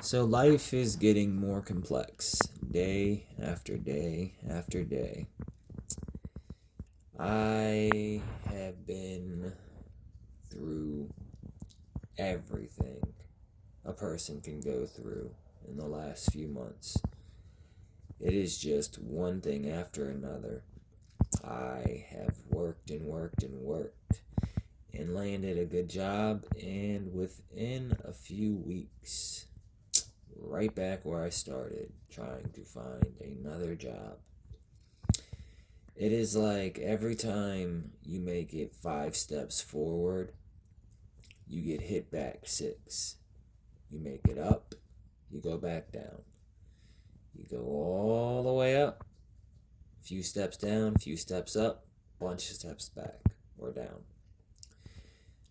So life is getting more complex day after day after day. I have been through everything a person can go through in the last few months. It is just one thing after another. I have worked and worked and worked and landed a good job, and within a few weeks, right back where I started, trying to find another job. It is like every time you make it 5 steps forward, you get hit back 6. You make it up, you go back down. You go all the way up, few steps down, few steps up, bunch of steps back or down.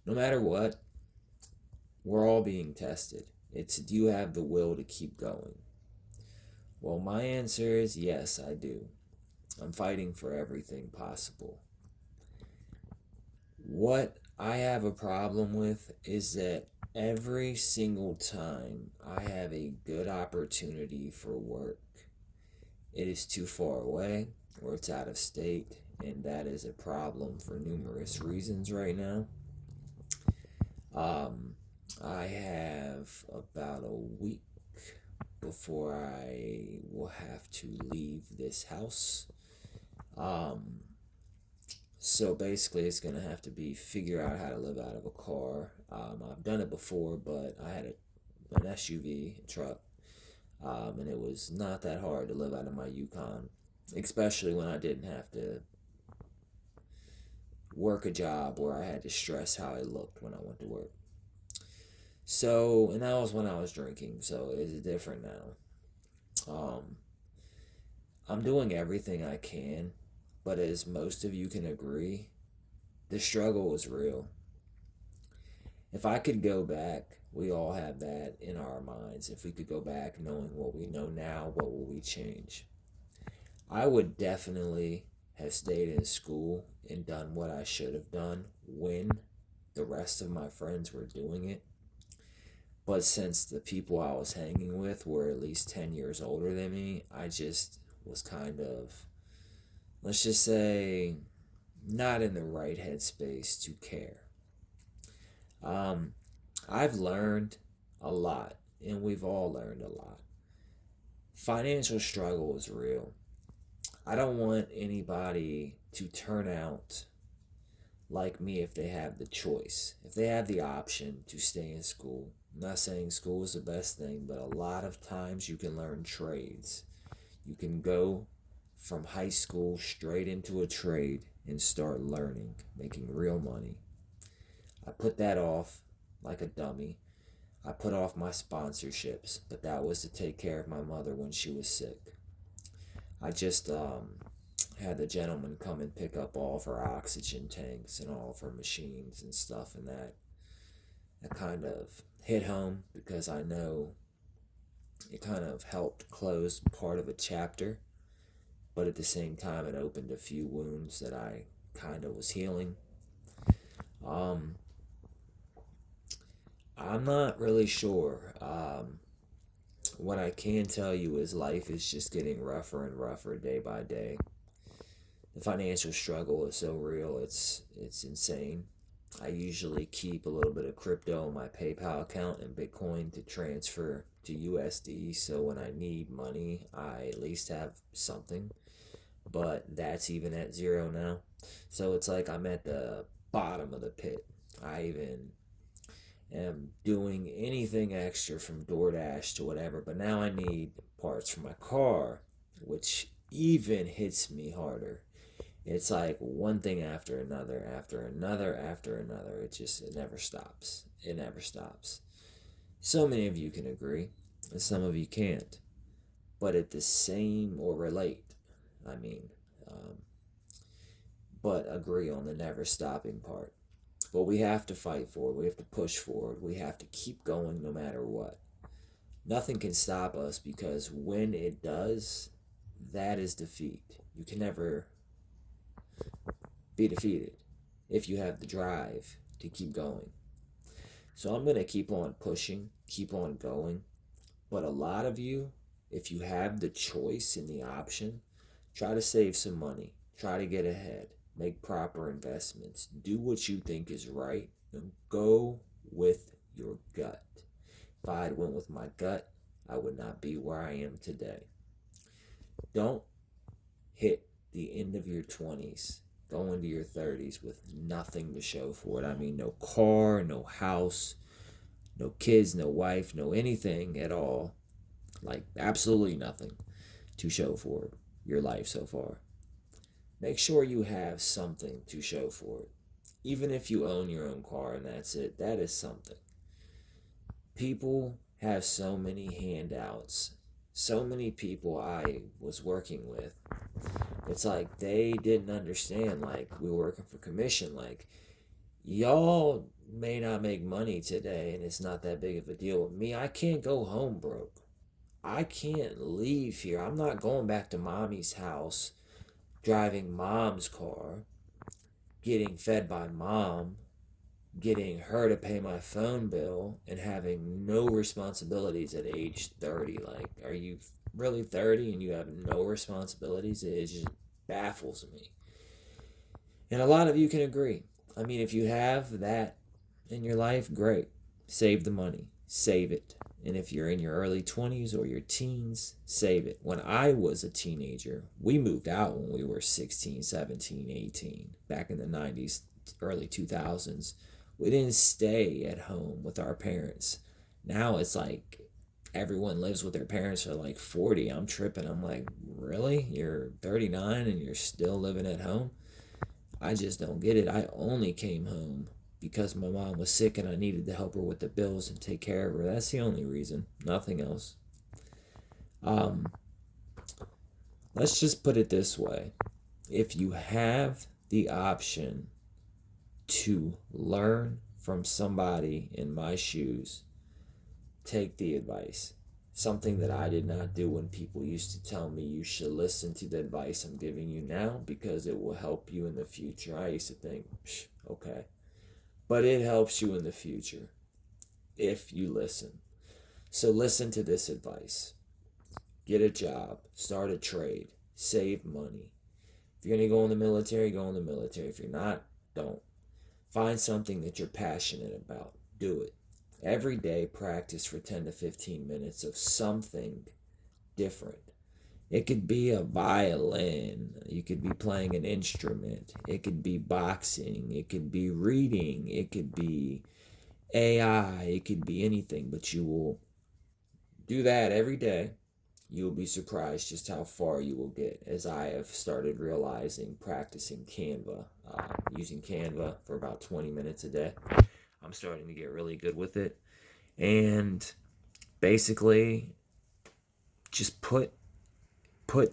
No matter what, we're all being tested. It's, do you have the will to keep going? Well, my answer is yes, I do. I'm fighting for everything possible. What I have a problem with is that every single time I have a good opportunity for work, it is too far away or it's out of state, and that is a problem for numerous reasons right now. I have about a week before I will have to leave this house. So basically, it's gonna have to be figure out how to live out of a car. I've done it before, but I had an SUV truck, and it was not that hard to live out of my Yukon, especially when I didn't have to work a job where I had to stress how I looked when I went to work. So, and that was when I was drinking, so it's different now. I'm doing everything I can, but as most of you can agree, the struggle is real. If I could go back, we all have that in our minds. If we could go back knowing what we know now, what will we change? I would definitely have stayed in school and done what I should have done when the rest of my friends were doing it. But since the people I was hanging with were at least 10 years older than me, I just was kind of, let's just say, not in the right headspace to care. I've learned a lot, and we've all learned a lot. Financial struggle is real. I don't want anybody to turn out like me if they have the choice, if they have the option to stay in school. I'm not saying school is the best thing, but a lot of times you can learn trades. You can go from high school straight into a trade and start learning, making real money. I put that off like a dummy. I put off my sponsorships, but that was to take care of my mother when she was sick. I just had the gentleman come and pick up all of her oxygen tanks and all of her machines and stuff, and that kind of hit home because I know it kind of helped close part of a chapter, but at the same time it opened a few wounds that I kind of was healing. I'm not really sure. What I can tell you is life is just getting rougher and rougher day by day. The financial struggle is so real, it's insane. I usually keep a little bit of crypto in my PayPal account and Bitcoin to transfer to USD, so when I need money, I at least have something. But that's even at zero now. So it's like I'm at the bottom of the pit. I even am doing anything extra from DoorDash to whatever, but now I need parts for my car, which even hits me harder. It's like one thing after another, after another, after another. It never stops. It never stops. So many of you can agree, and some of you can't. But at the same, or relate, I mean, um, but agree on the never stopping part. But we have to fight forward. We have to push forward. We have to keep going no matter what. Nothing can stop us because when it does, that is defeat. You can never be defeated if you have the drive to keep going. So I'm going to keep on pushing, keep on going. But a lot of you, if you have the choice and the option, try to save some money, try to get ahead, make proper investments, do what you think is right, and go with your gut. If I had went with my gut, I would not be where I am today. Don't hit the end of your 20s, go into your 30s with nothing to show for it. I mean, no car, no house, no kids, no wife, no anything at all. Like, absolutely nothing to show for your life so far. Make sure you have something to show for it. Even if you own your own car and that's it, that is something. People have so many handouts. So many people I was working with, it's like they didn't understand. Like, we were working for commission. Like, y'all may not make money today and it's not that big of a deal with me. I can't go home broke. I can't leave here. I'm not going back to mommy's house, driving mom's car, getting fed by mom, getting her to pay my phone bill, and having no responsibilities at age 30. Like, are you really 30 and you have no responsibilities? It just baffles me. And a lot of you can agree. I mean, if you have that in your life, great. Save the money, save it. And if you're in your early 20s or your teens, save it. When I was a teenager, we moved out when we were 16, 17, 18, back in the 90s, early 2000s. We didn't stay at home with our parents. Now it's like everyone lives with their parents for like 40. I'm tripping. I'm like, really? You're 39 and you're still living at home? I just don't get it. I only came home because my mom was sick and I needed to help her with the bills and take care of her. That's the only reason. Nothing else. Um, let's just put it this way. If you have the option to learn from somebody in my shoes, take the advice. Something that I did not do when people used to tell me you should listen to the advice I'm giving you now because it will help you in the future. I used to think, okay. But it helps you in the future if you listen. So listen to this advice. Get a job, start a trade, save money. If you're going to go in the military, go in the military. If you're not, don't. Find something that you're passionate about. Do it. Every day, practice for 10 to 15 minutes of something different. It could be a violin. You could be playing an instrument. It could be boxing. It could be reading. It could be AI. It could be anything. But you will do that every day. You will be surprised just how far you will get, as I have started realizing practicing Canva, using Canva for about 20 minutes a day. I'm starting to get really good with it. And basically, just put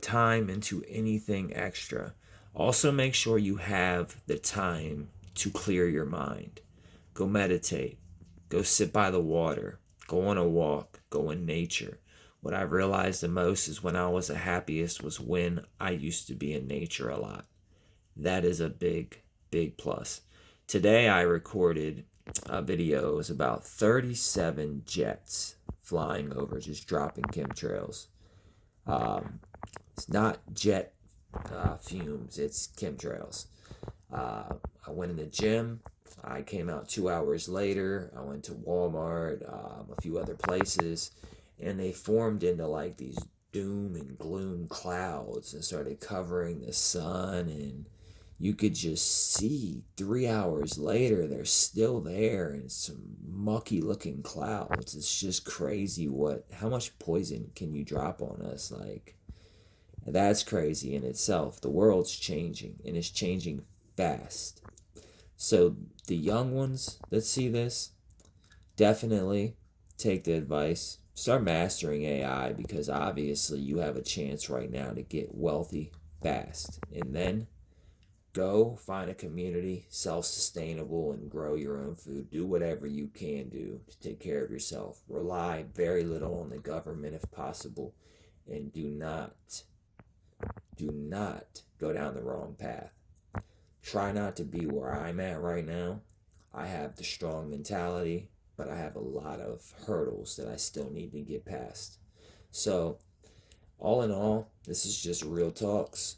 time into anything extra. Also, make sure you have the time to clear your mind. Go meditate. Go sit by the water. Go on a walk. Go in nature. What I realized the most is when I was the happiest was when I used to be in nature a lot. That is a big, big plus. Today I recorded a video. It was about 37 jets flying over, just dropping chemtrails. It's not jet fumes, it's chemtrails. I went in the gym. I came out 2 hours later. I went to Walmart, a few other places, and they formed into like these doom and gloom clouds and started covering the sun. And you could just see 3 hours later they're still there in some mucky looking clouds. It's just crazy how much poison can you drop on us? Like, that's crazy in itself. The world's changing and it's changing fast. So the young ones that see this, definitely take the advice. Start mastering AI because obviously you have a chance right now to get wealthy fast. And then go find a community, self-sustainable, and grow your own food. Do whatever you can do to take care of yourself. Rely very little on the government if possible. And do not go down the wrong path. Try not to be where I'm at right now. I have the strong mentality. but I have a lot of hurdles that I still need to get past. So, all in all, this is just real talks,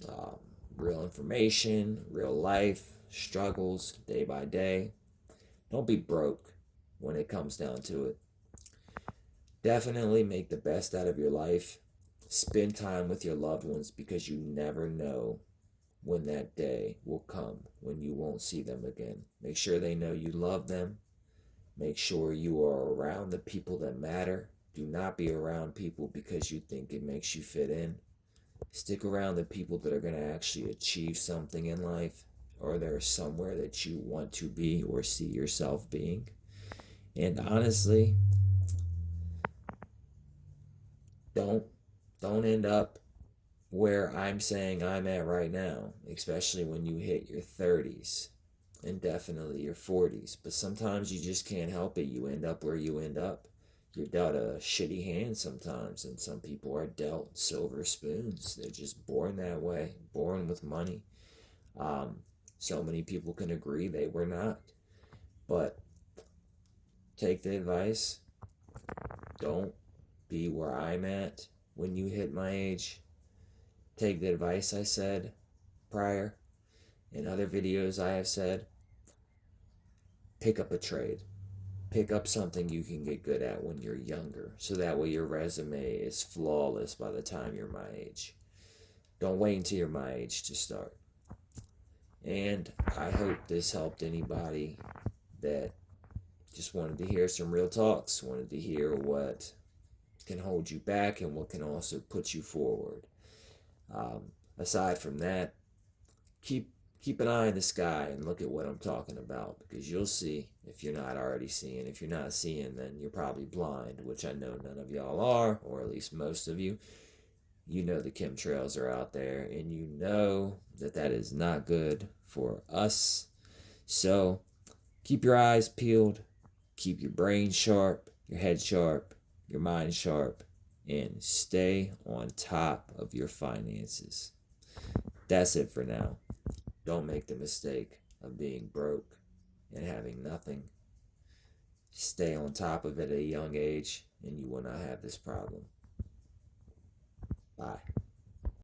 um, real information, real life, struggles day by day. Don't be broke when it comes down to it. Definitely make the best out of your life. Spend time with your loved ones because you never know when that day will come when you won't see them again. Make sure they know you love them. Make sure you are around the people that matter. Do not be around people because you think it makes you fit in. Stick around the people that are going to actually achieve something in life, or they're somewhere that you want to be or see yourself being. And honestly, don't don't end up where I'm saying I'm at right now, especially when you hit your 30s and definitely your 40s. But sometimes you just can't help it. You end up where you end up. You're dealt a shitty hand sometimes, and some people are dealt silver spoons. They're just born that way, born with money. Um, so many people can agree they were not. But take the advice. Don't be where I'm at when you hit my age. Take the advice I said prior. In other videos I have said, pick up a trade. Pick up something you can get good at when you're younger, so that way your resume is flawless by the time you're my age. Don't wait until you're my age to start. And I hope this helped anybody that just wanted to hear some real talks, wanted to hear what can hold you back and what can also put you forward. Aside from that, keep keep an eye in the sky and look at what I'm talking about, because you'll see if you're not already seeing. If you're not seeing, then you're probably blind, which I know none of y'all are, or at least most of you. You know the chemtrails are out there, and you know that that is not good for us. So keep your eyes peeled, keep your brain sharp, your head sharp, your mind sharp, and stay on top of your finances. That's it for now. Don't make the mistake of being broke and having nothing. Stay on top of it at a young age, and you will not have this problem. Bye.